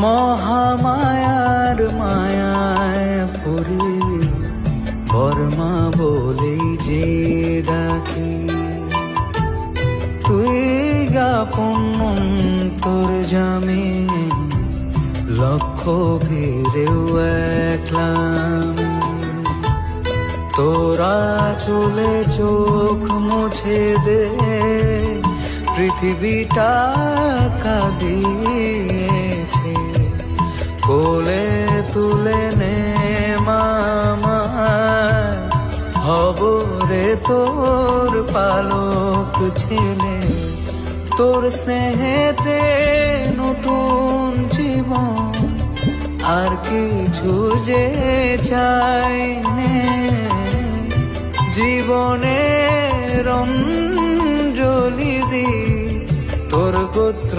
মহামায়ার মায়ায় পড়ে বর্মা বলেই যে ডাকি, তুই গাপন তোর জামে লক্ষ ভিড়েও একলাম। তোরা চলে চোখ মুছে দে, পৃথিবীটা কাঁদিয়েছে, কোলে তুলে নে মামা, হব রে তোর পালক ছেলে। তোর স্নেহেতে নতুন জীবন, আর কিছু যে চাই নে, জীবনের অঞ্জলি দি তোর গোত্র।